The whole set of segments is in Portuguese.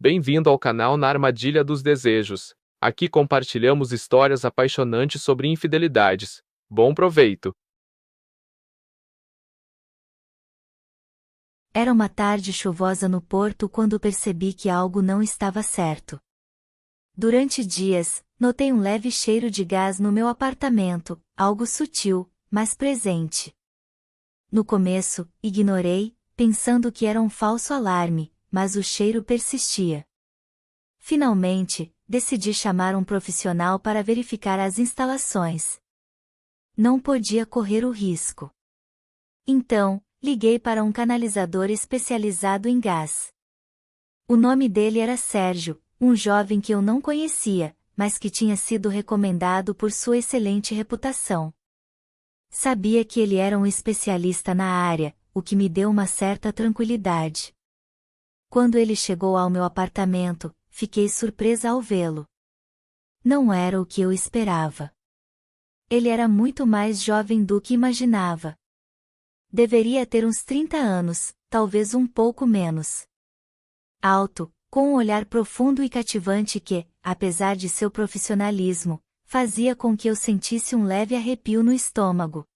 Bem-vindo ao canal Na Armadilha dos Desejos. Aqui compartilhamos histórias apaixonantes sobre infidelidades. Bom proveito! Era uma tarde chuvosa no Porto quando percebi que algo não estava certo. Durante dias, notei um leve cheiro de gás no meu apartamento, algo sutil, mas presente. No começo, ignorei, pensando que era um falso alarme, mas o cheiro persistia. Finalmente, decidi chamar um profissional para verificar as instalações. Não podia correr o risco. Então, liguei para um canalizador especializado em gás. O nome dele era Sérgio, um jovem que eu não conhecia, mas que tinha sido recomendado por sua excelente reputação. Sabia que ele era um especialista na área, o que me deu uma certa tranquilidade. Quando ele chegou ao meu apartamento, fiquei surpresa ao vê-lo. Não era o que eu esperava. Ele era muito mais jovem do que imaginava. Deveria ter uns 30 anos, talvez um pouco menos. Alto, com um olhar profundo e cativante que, apesar de seu profissionalismo, fazia com que eu sentisse um leve arrepio no estômago.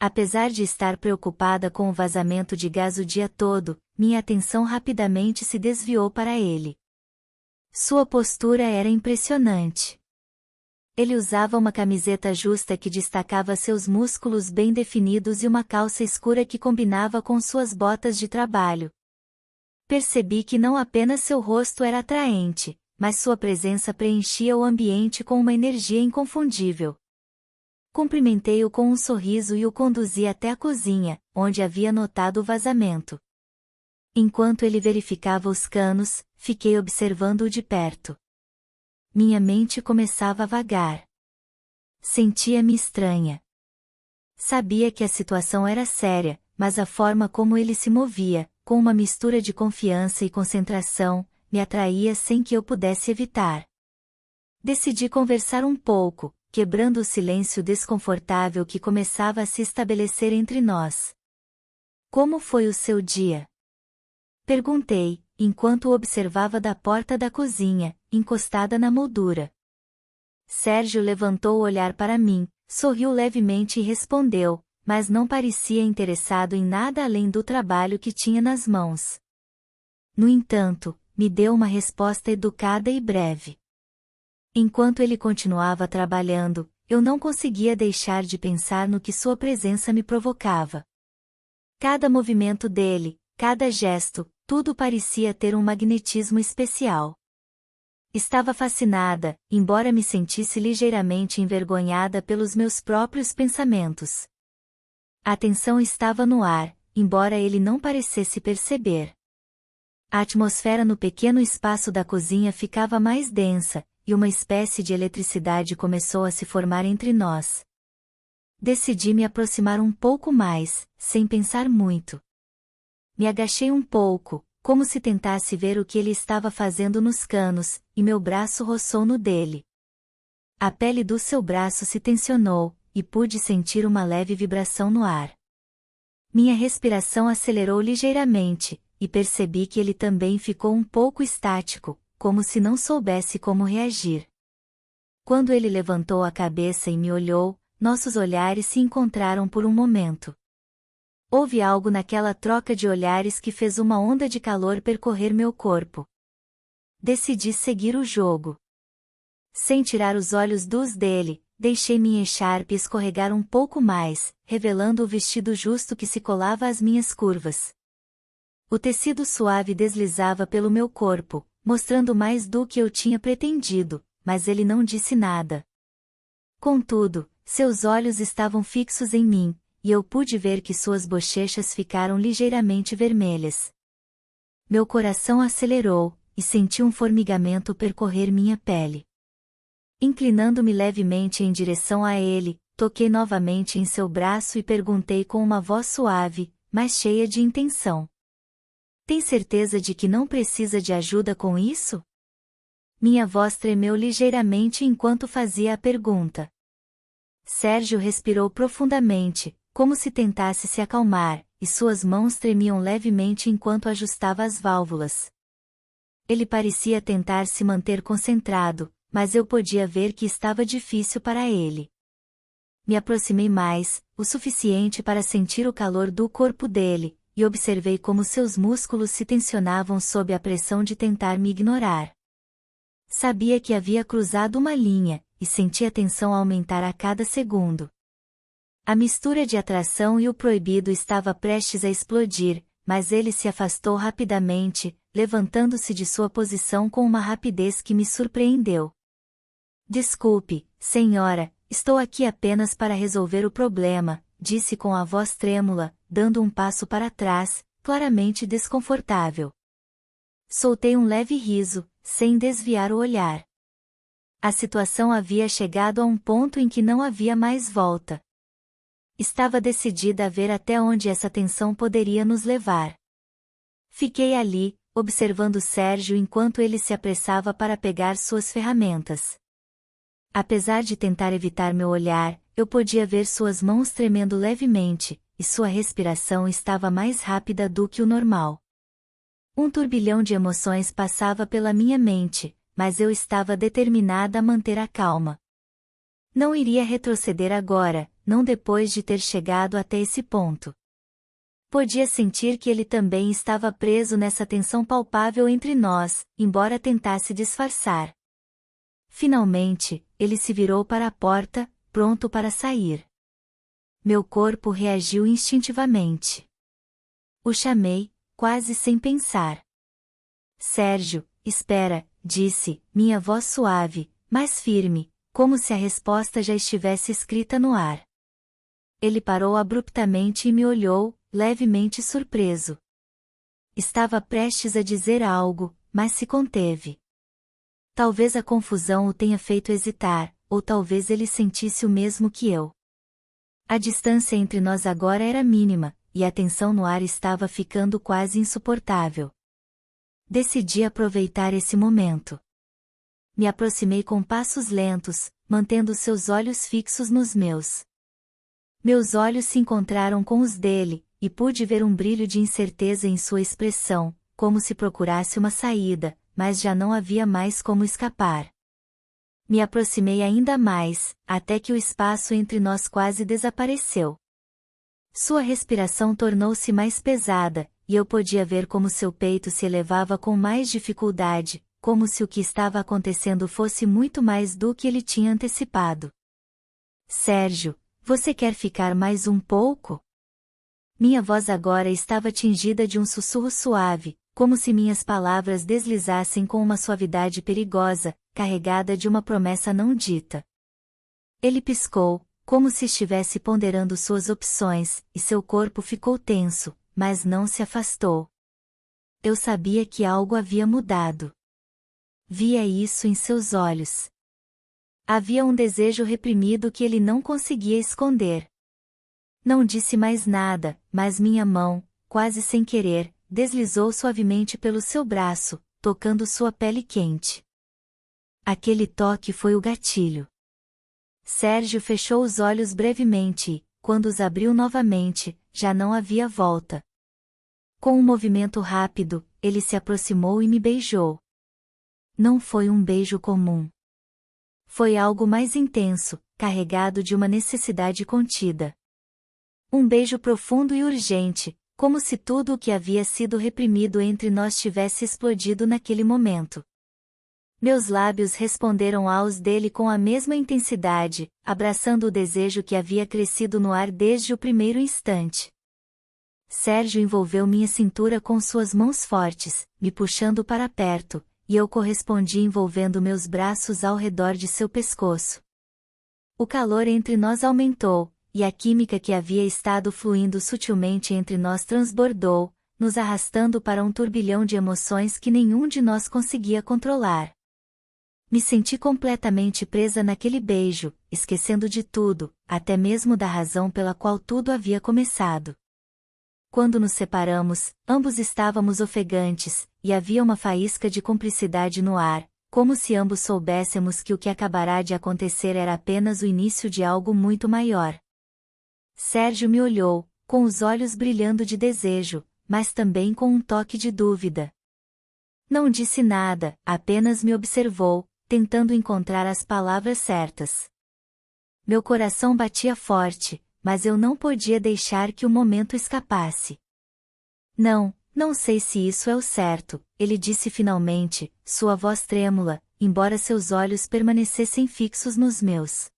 Apesar de estar preocupada com o vazamento de gás o dia todo, minha atenção rapidamente se desviou para ele. Sua postura era impressionante. Ele usava uma camiseta justa que destacava seus músculos bem definidos e uma calça escura que combinava com suas botas de trabalho. Percebi que não apenas seu rosto era atraente, mas sua presença preenchia o ambiente com uma energia inconfundível. Cumprimentei-o com um sorriso e o conduzi até a cozinha, onde havia notado o vazamento. Enquanto ele verificava os canos, fiquei observando-o de perto. Minha mente começava a vagar. Sentia-me estranha. Sabia que a situação era séria, mas a forma como ele se movia, com uma mistura de confiança e concentração, me atraía sem que eu pudesse evitar. Decidi conversar um pouco, quebrando o silêncio desconfortável que começava a se estabelecer entre nós. Como foi o seu dia? Perguntei, enquanto o observava da porta da cozinha, encostada na moldura. Sérgio levantou o olhar para mim, sorriu levemente e respondeu, mas não parecia interessado em nada além do trabalho que tinha nas mãos. No entanto, me deu uma resposta educada e breve. Enquanto ele continuava trabalhando, eu não conseguia deixar de pensar no que sua presença me provocava. Cada movimento dele, cada gesto, tudo parecia ter um magnetismo especial. Estava fascinada, embora me sentisse ligeiramente envergonhada pelos meus próprios pensamentos. A tensão estava no ar, embora ele não parecesse perceber. A atmosfera no pequeno espaço da cozinha ficava mais densa, e uma espécie de eletricidade começou a se formar entre nós. Decidi me aproximar um pouco mais, sem pensar muito. Me agachei um pouco, como se tentasse ver o que ele estava fazendo nos canos, e meu braço roçou no dele. A pele do seu braço se tensionou, e pude sentir uma leve vibração no ar. Minha respiração acelerou ligeiramente, e percebi que ele também ficou um pouco estático, como se não soubesse como reagir. Quando ele levantou a cabeça e me olhou, nossos olhares se encontraram por um momento. Houve algo naquela troca de olhares que fez uma onda de calor percorrer meu corpo. Decidi seguir o jogo. Sem tirar os olhos dos dele, deixei minha echarpe escorregar um pouco mais, revelando o vestido justo que se colava às minhas curvas. O tecido suave deslizava pelo meu corpo, mostrando mais do que eu tinha pretendido, mas ele não disse nada. Contudo, seus olhos estavam fixos em mim, e eu pude ver que suas bochechas ficaram ligeiramente vermelhas. Meu coração acelerou, e senti um formigamento percorrer minha pele. Inclinando-me levemente em direção a ele, toquei novamente em seu braço e perguntei com uma voz suave, mas cheia de intenção. Tem certeza de que não precisa de ajuda com isso? Minha voz tremeu ligeiramente enquanto fazia a pergunta. Sérgio respirou profundamente, como se tentasse se acalmar, e suas mãos tremiam levemente enquanto ajustava as válvulas. Ele parecia tentar se manter concentrado, mas eu podia ver que estava difícil para ele. Me aproximei mais, o suficiente para sentir o calor do corpo dele, e observei como seus músculos se tensionavam sob a pressão de tentar me ignorar. Sabia que havia cruzado uma linha, e senti a tensão aumentar a cada segundo. A mistura de atração e o proibido estava prestes a explodir, mas ele se afastou rapidamente, levantando-se de sua posição com uma rapidez que me surpreendeu. Desculpe, senhora, estou aqui apenas para resolver o problema, disse com a voz trêmula, dando um passo para trás, claramente desconfortável. Soltei um leve riso, sem desviar o olhar. A situação havia chegado a um ponto em que não havia mais volta. Estava decidida a ver até onde essa tensão poderia nos levar. Fiquei ali, observando Sérgio enquanto ele se apressava para pegar suas ferramentas. Apesar de tentar evitar meu olhar, eu podia ver suas mãos tremendo levemente, e sua respiração estava mais rápida do que o normal. Um turbilhão de emoções passava pela minha mente, mas eu estava determinada a manter a calma. Não iria retroceder agora, não depois de ter chegado até esse ponto. Podia sentir que ele também estava preso nessa tensão palpável entre nós, embora tentasse disfarçar. Finalmente, ele se virou para a porta, pronto para sair. Meu corpo reagiu instintivamente. O chamei, quase sem pensar. Sérgio, espera, disse, minha voz suave, mas firme, como se a resposta já estivesse escrita no ar. Ele parou abruptamente e me olhou, levemente surpreso. Estava prestes a dizer algo, mas se conteve. Talvez a confusão o tenha feito hesitar, ou talvez ele sentisse o mesmo que eu. A distância entre nós agora era mínima, e a tensão no ar estava ficando quase insuportável. Decidi aproveitar esse momento. Me aproximei com passos lentos, mantendo seus olhos fixos nos meus. Meus olhos se encontraram com os dele, e pude ver um brilho de incerteza em sua expressão, como se procurasse uma saída, mas já não havia mais como escapar. Me aproximei ainda mais, até que o espaço entre nós quase desapareceu. Sua respiração tornou-se mais pesada, e eu podia ver como seu peito se elevava com mais dificuldade, como se o que estava acontecendo fosse muito mais do que ele tinha antecipado. Sérgio, você quer ficar mais um pouco? Minha voz agora estava tingida de um sussurro suave, como se minhas palavras deslizassem com uma suavidade perigosa, carregada de uma promessa não dita. Ele piscou, como se estivesse ponderando suas opções, e seu corpo ficou tenso, mas não se afastou. Eu sabia que algo havia mudado. Via isso em seus olhos. Havia um desejo reprimido que ele não conseguia esconder. Não disse mais nada, mas minha mão, quase sem querer, deslizou suavemente pelo seu braço, tocando sua pele quente. Aquele toque foi o gatilho. Sérgio fechou os olhos brevemente e, quando os abriu novamente, já não havia volta. Com um movimento rápido, ele se aproximou e me beijou. Não foi um beijo comum. Foi algo mais intenso, carregado de uma necessidade contida. Um beijo profundo e urgente, como se tudo o que havia sido reprimido entre nós tivesse explodido naquele momento. Meus lábios responderam aos dele com a mesma intensidade, abraçando o desejo que havia crescido no ar desde o primeiro instante. Sérgio envolveu minha cintura com suas mãos fortes, me puxando para perto, e eu correspondi envolvendo meus braços ao redor de seu pescoço. O calor entre nós aumentou, e a química que havia estado fluindo sutilmente entre nós transbordou, nos arrastando para um turbilhão de emoções que nenhum de nós conseguia controlar. Me senti completamente presa naquele beijo, esquecendo de tudo, até mesmo da razão pela qual tudo havia começado. Quando nos separamos, ambos estávamos ofegantes, e havia uma faísca de cumplicidade no ar, como se ambos soubéssemos que o que acabará de acontecer era apenas o início de algo muito maior. Sérgio me olhou, com os olhos brilhando de desejo, mas também com um toque de dúvida. Não disse nada, apenas me observou, tentando encontrar as palavras certas. Meu coração batia forte, mas eu não podia deixar que o momento escapasse. Não sei se isso é o certo, ele disse finalmente, sua voz trêmula, embora seus olhos permanecessem fixos nos meus.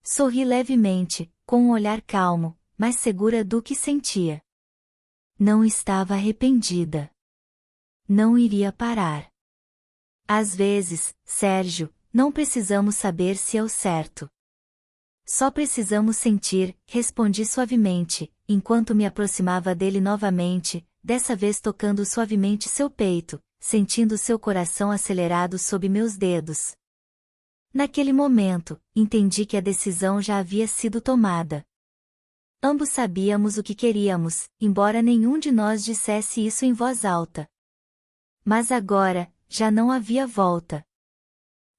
Sorri levemente, com um olhar calmo, mas segura do que sentia. Não estava arrependida. Não iria parar. Às vezes, Sérgio, não precisamos saber se é o certo. Só precisamos sentir, respondi suavemente, enquanto me aproximava dele novamente, dessa vez tocando suavemente seu peito, sentindo seu coração acelerado sob meus dedos. Naquele momento, entendi que a decisão já havia sido tomada. Ambos sabíamos o que queríamos, embora nenhum de nós dissesse isso em voz alta. Mas agora, já não havia volta.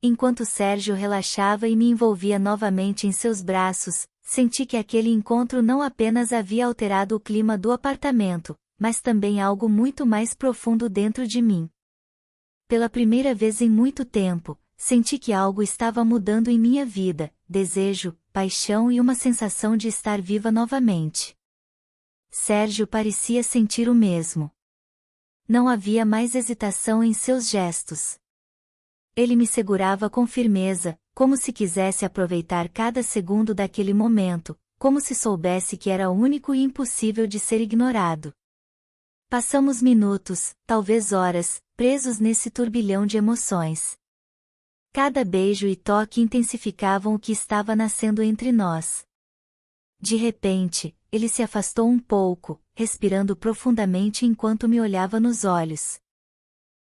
Enquanto Sérgio relaxava e me envolvia novamente em seus braços, senti que aquele encontro não apenas havia alterado o clima do apartamento, mas também algo muito mais profundo dentro de mim. Pela primeira vez em muito tempo, senti que algo estava mudando em minha vida, desejo, paixão e uma sensação de estar viva novamente. Sérgio parecia sentir o mesmo. Não havia mais hesitação em seus gestos. Ele me segurava com firmeza, como se quisesse aproveitar cada segundo daquele momento, como se soubesse que era único e impossível de ser ignorado. Passamos minutos, talvez horas, presos nesse turbilhão de emoções. Cada beijo e toque intensificavam o que estava nascendo entre nós. De repente, ele se afastou um pouco, respirando profundamente enquanto me olhava nos olhos.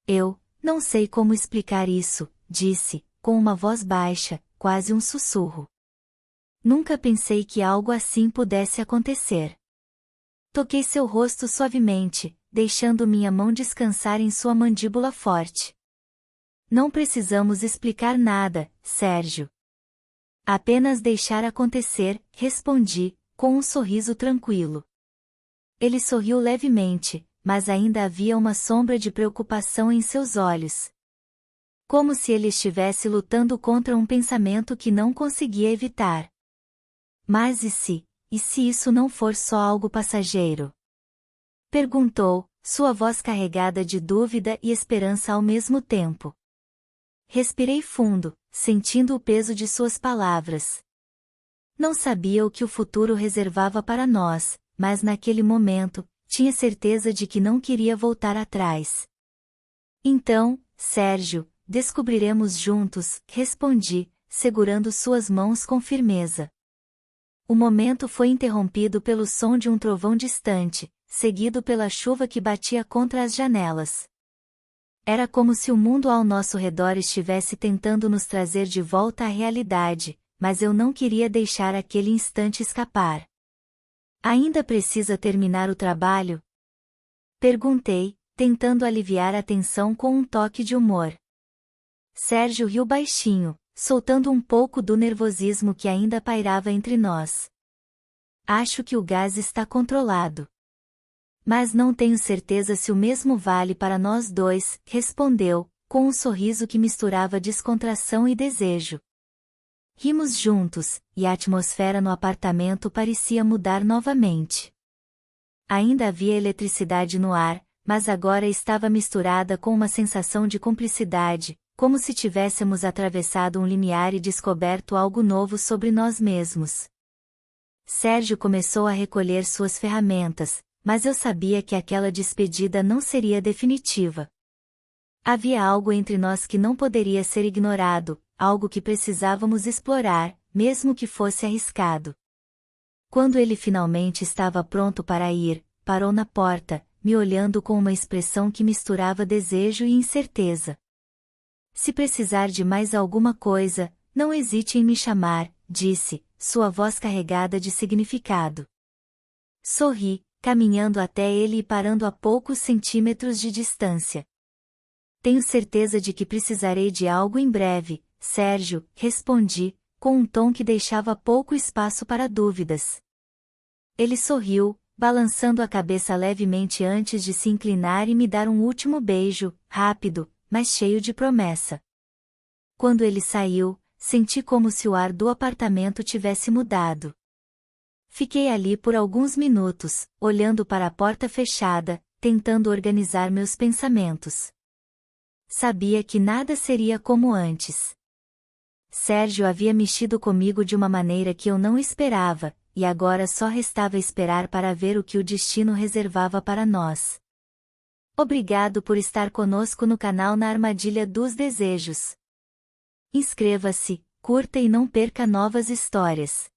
Eu não sei como explicar isso, disse, com uma voz baixa, quase um sussurro. Nunca pensei que algo assim pudesse acontecer. Toquei seu rosto suavemente, deixando minha mão descansar em sua mandíbula forte. Não precisamos explicar nada, Sérgio. Apenas deixar acontecer, respondi, com um sorriso tranquilo. Ele sorriu levemente, mas ainda havia uma sombra de preocupação em seus olhos. Como se ele estivesse lutando contra um pensamento que não conseguia evitar. Mas e se isso não for só algo passageiro? Perguntou, sua voz carregada de dúvida e esperança ao mesmo tempo. Respirei fundo, sentindo o peso de suas palavras. Não sabia o que o futuro reservava para nós, mas naquele momento, tinha certeza de que não queria voltar atrás. Então, Sérgio, descobriremos juntos, respondi, segurando suas mãos com firmeza. O momento foi interrompido pelo som de um trovão distante, seguido pela chuva que batia contra as janelas. Era como se o mundo ao nosso redor estivesse tentando nos trazer de volta à realidade, mas eu não queria deixar aquele instante escapar. Ainda precisa terminar o trabalho? Perguntei, tentando aliviar a tensão com um toque de humor. Sérgio riu baixinho, soltando um pouco do nervosismo que ainda pairava entre nós. Acho que o gás está controlado. Mas não tenho certeza se o mesmo vale para nós dois, respondeu, com um sorriso que misturava descontração e desejo. Rimos juntos, e a atmosfera no apartamento parecia mudar novamente. Ainda havia eletricidade no ar, mas agora estava misturada com uma sensação de cumplicidade, como se tivéssemos atravessado um limiar e descoberto algo novo sobre nós mesmos. Sérgio começou a recolher suas ferramentas, mas eu sabia que aquela despedida não seria definitiva. Havia algo entre nós que não poderia ser ignorado, algo que precisávamos explorar, mesmo que fosse arriscado. Quando ele finalmente estava pronto para ir, parou na porta, me olhando com uma expressão que misturava desejo e incerteza. Se precisar de mais alguma coisa, não hesite em me chamar, disse, sua voz carregada de significado. Sorri, caminhando até ele e parando a poucos centímetros de distância. Tenho certeza de que precisarei de algo em breve, Sérgio, respondi, com um tom que deixava pouco espaço para dúvidas. Ele sorriu, balançando a cabeça levemente antes de se inclinar e me dar um último beijo, rápido, mas cheio de promessa. Quando ele saiu, senti como se o ar do apartamento tivesse mudado. Fiquei ali por alguns minutos, olhando para a porta fechada, tentando organizar meus pensamentos. Sabia que nada seria como antes. Sérgio havia mexido comigo de uma maneira que eu não esperava, e agora só restava esperar para ver o que o destino reservava para nós. Obrigado por estar conosco no canal Na Armadilha dos Desejos. Inscreva-se, curta e não perca novas histórias.